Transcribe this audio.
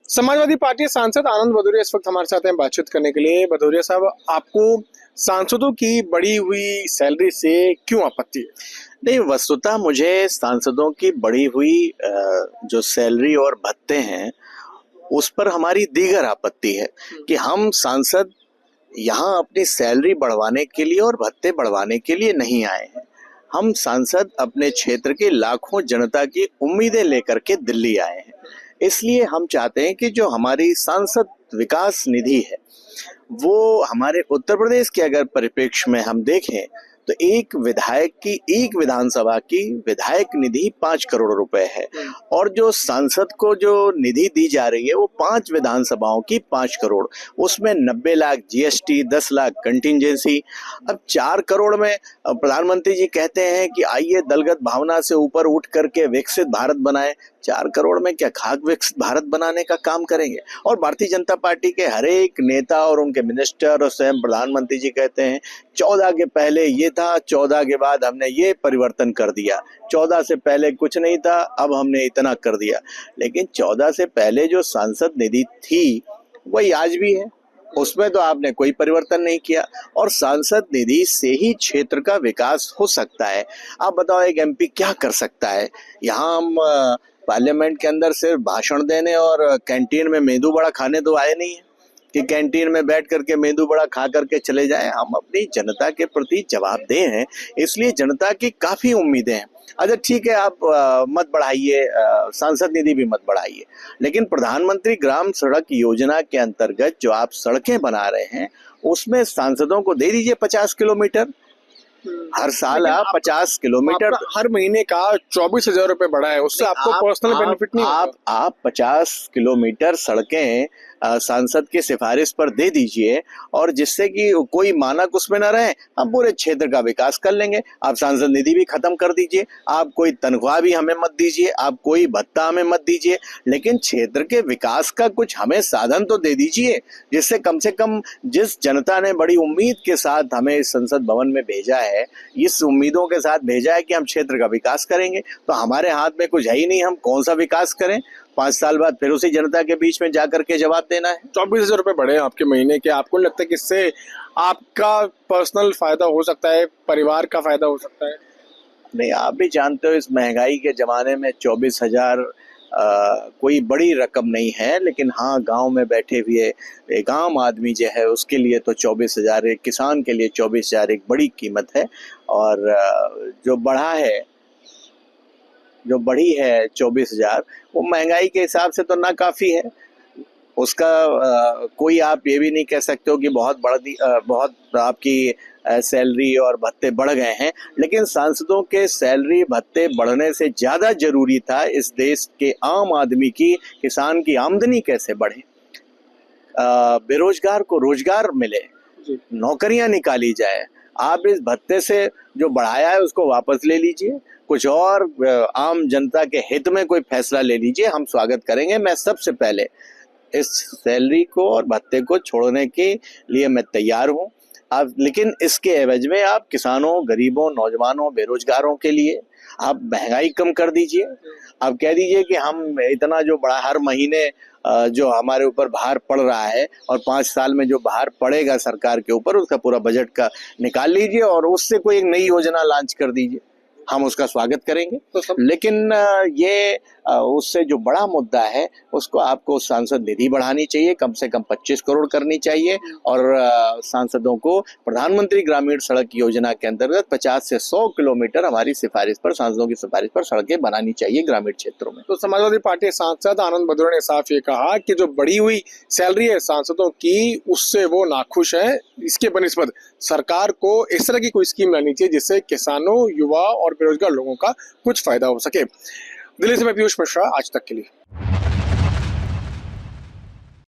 Samajwadi party सांसद आनंद भदौरिया इस वक्त हमारे साथ हैं बातचीत करने के लिए। भदौरिया साहब, आपको सांसदों की बढ़ी हुई सैलरी से क्यों आपत्ति है? नहीं, वस्तुतः मुझे सांसदों की बढ़ी हुई जो सैलरी और भत्ते हैं उस पर हमारी दीगर आपत्ति है कि हम सांसद यहाँ अपनी सैलरी बढ़वाने के लिए और भत्ते बढ़वाने के लिए नहीं आए हैं। हम सांसद अपने क्षेत्र के लाखों जनता की उम्मीदें लेकर के दिल्ली आए हैं। इसलिए हम चाहते हैं कि जो हमारी सांसद विकास निधि है वो हमारे उत्तर प्रदेश के अगर परिप्रेक्ष्य में हम देखें तो एक विधायक की, एक विधानसभा की विधायक निधि 5 करोड़ रुपए है और जो सांसद को जो निधि दी जा रही है वो 5 विधानसभाओं की 5 करोड़, उसमें 90 लाख जीएसटी, 10 लाख कंटिजेंसी। अब 4 करोड़ में प्रधानमंत्री जी कहते हैं कि आइए दलगत भावना से ऊपर उठ करके विकसित भारत बनाए। 4 करोड़ में क्या खाक विकसित भारत बनाने का काम करेंगे? और भारतीय जनता पार्टी के हर एक नेता और उनके मिनिस्टर और स्वयं प्रधानमंत्री जी कहते हैं 14 के पहले ये था, 14 के बाद हमने ये परिवर्तन कर दिया, 14 से पहले कुछ नहीं था, अब हमने इतना कर दिया। लेकिन 14 से पहले जो सांसद निधि थी वही आज भी है, उसमें तो आपने कोई परिवर्तन नहीं किया और सांसद निधि से ही क्षेत्र का विकास हो सकता है। आप बताओ, एक एमपी क्या कर सकता है? यहाँ हम पार्लियामेंट के अंदर सिर्फ भाषण देने और कैंटीन में मेदू वड़ा खाने तो आए नहीं है कि कैंटीन में बैठ करके मेदू वड़ा खा करके चले जाएं। हम अपनी जनता के प्रति जवाबदेह हैं, इसलिए जनता की काफी उम्मीदें हैं। अच्छा ठीक है, आप मत बढ़ाइए, सांसद निधि भी मत बढ़ाइए, लेकिन प्रधानमंत्री ग्राम सड़क योजना के अंतर्गत जो आप सड़कें बना रहे हैं उसमें सांसदों को दे दीजिए 50 किलोमीटर। हर साल आप 50 किलोमीटर, हर महीने का 24,000 रुपए बढ़ा है, उससे आपको पर्सनल बेनिफिट नहीं होगा। आप 50 किलोमीटर सड़कें सांसद की सिफारिश पर दे दीजिए और जिससे कि कोई मानक उसमें न रहे, हम पूरे क्षेत्र का विकास कर लेंगे। आप सांसद निधि भी खत्म कर दीजिए, आप कोई तनख्वाह भी हमें मत दीजिए, आप कोई भत्ता हमें मत दीजिए, लेकिन क्षेत्र के विकास का कुछ हमें साधन तो दे दीजिए, जिससे कम से कम जिस जनता ने बड़ी उम्मीद के साथ हमें इस संसद भवन में भेजा है, इस उम्मीदों के साथ भेजा है कि हम क्षेत्र का विकास करेंगे, तो हमारे हाथ में कुछ है ही नहीं, हम कौन सा विकास करें? 5 साल बाद फिर उसी जनता के बीच में जाकर के जवाब देना है। 24,000 रुपए बढ़े हैं आपके महीने के, आपको लगता है कि इससे आपका पर्सनल फायदा हो सकता है, परिवार का फायदा हो सकता है? नहीं, आप भी जानते हो इस महंगाई के जमाने में 24,000 कोई बड़ी रकम नहीं है, लेकिन हाँ, गांव में बैठे हुए एक आम आदमी जो है उसके लिए तो 24,000, एक किसान के लिए 24,000 एक बड़ी कीमत है। और जो बढ़ी है 24,000, वो महंगाई के हिसाब से तो ना काफी है। उसका कोई आप ये भी नहीं कह सकते हो कि बहुत आपकी सैलरी और भत्ते बढ़ गए हैं, लेकिन सांसदों के सैलरी भत्ते बढ़ने से ज्यादा जरूरी था इस देश के आम आदमी की, किसान की आमदनी कैसे बढ़े, बेरोजगार को रोजगार मिले, नौकरियां निकाली जाए। आप इस भत्ते से जो बढ़ाया है उसको वापस ले लीजिए, कुछ और आम जनता के हित में कोई फैसला ले लीजिए, हम स्वागत करेंगे। मैं सबसे पहले इस सैलरी को और भत्ते को छोड़ने के लिए मैं तैयार हूं। आप लेकिन इसके एवज में आप किसानों, गरीबों, नौजवानों, बेरोजगारों के लिए आप महंगाई कम कर दीजिए। आप कह दीजिए कि हम इतना जो बड़ा हर महीने जो हमारे ऊपर भार पड़ रहा है और 5 साल में जो भार पड़ेगा सरकार के ऊपर, उसका पूरा बजट का निकाल लीजिए और उससे कोई एक नई योजना लॉन्च कर दीजिए, हम उसका स्वागत करेंगे। लेकिन ये उससे जो बड़ा मुद्दा है उसको आपको सांसद निधि बढ़ानी चाहिए, कम से कम 25 करोड़ करनी चाहिए और सांसदों को प्रधानमंत्री ग्रामीण सड़क योजना के अंतर्गत 50 से 100 किलोमीटर हमारी सिफारिश पर, सांसदों की सिफारिश पर सड़कें बनानी चाहिए ग्रामीण क्षेत्रों में। तो समाजवादी पार्टी सांसद आनंद भदौरिया ने साफ ये कहा कि जो बढ़ी हुई सैलरी है सांसदों की, उससे वो नाखुश है। इसके बनिस्बत सरकार को इस तरह की कोई स्कीम लानी चाहिए जिससे किसानों, युवा और बेरोजगार लोगों का कुछ फायदा हो सके। दिल्ली से मैं पीयूष मिश्रा, आज तक के लिए।